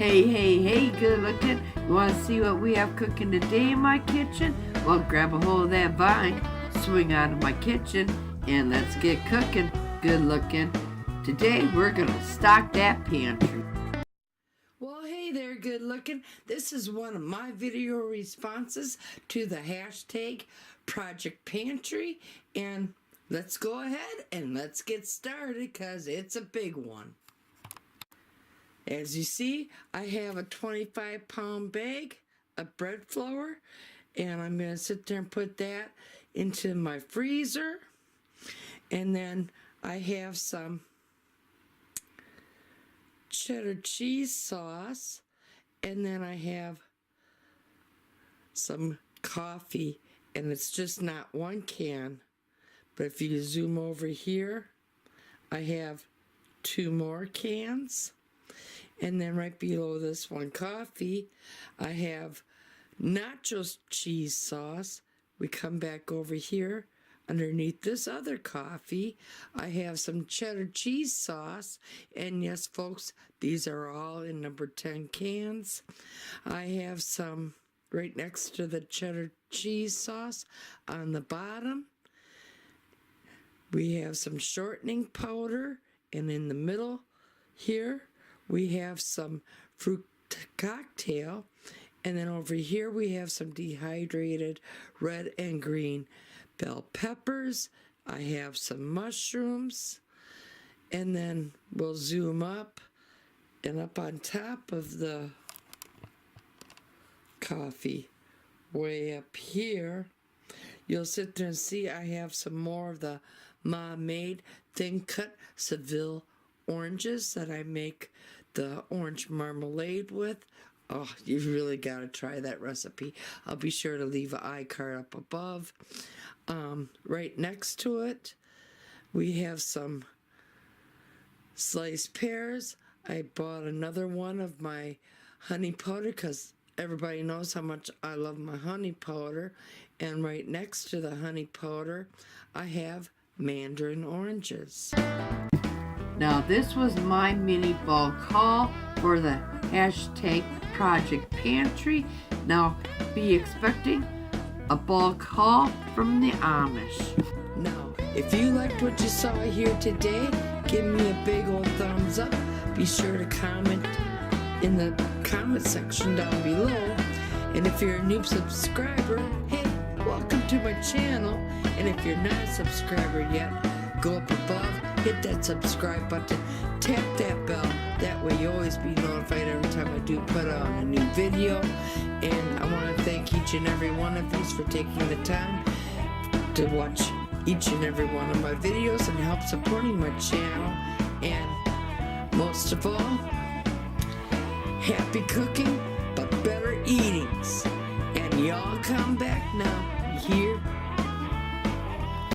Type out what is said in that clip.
Hey, good looking. You want to see what we have cooking today in my kitchen? Well, grab a hold of that vine, swing out of my kitchen, and let's get cooking. Good looking. Today, we're going to stock that pantry. Well, hey there, good looking. This is one of my video responses to the hashtag Project Pantry, and let's go ahead and let's get started because it's a big one. As you see, I have a 25-pound bag of bread flour, and I'm going to sit there and put that into my freezer. And then I have some cheddar cheese sauce, and then I have some coffee, and it's just not one can, but if you zoom over here, I have 2 more cans. And then right below this one coffee, I have nacho cheese sauce. We come back over here. Underneath this other coffee, I have some cheddar cheese sauce. And yes, folks, these are all in number 10 cans. I have some right next to the cheddar cheese sauce on the bottom. We have some shortening powder. And in the middle here, we have some fruit cocktail, and then over here we have some dehydrated red and green bell peppers. I have some mushrooms, and then we'll zoom up, and up on top of the coffee, way up here, you'll sit there and see I have some more of the mom-made thin-cut Seville oranges that I make the orange marmalade with. Oh, you've really got to try that recipe. I'll be sure to leave an iCard up above. Right next to it, we have some sliced pears. I bought another one of my honey powder because everybody knows how much I love my honey powder. And right next to the honey powder, I have mandarin oranges. Now, this was my mini bulk haul for the hashtag Project Pantry. Now, be expecting a bulk haul from the Amish. Now, if you liked what you saw here today, give me a big old thumbs up. Be sure to comment in the comment section down below. And if you're a new subscriber, hey, welcome to my channel. And if you're not a subscriber yet, go up above, hit that subscribe button, tap that bell. That way you'll always be notified every time I do put on a new video. And I want to thank each and every one of you for taking the time to watch each and every one of my videos and help supporting my channel. And most of all, happy cooking, but better eatings. And y'all come back now. You hear?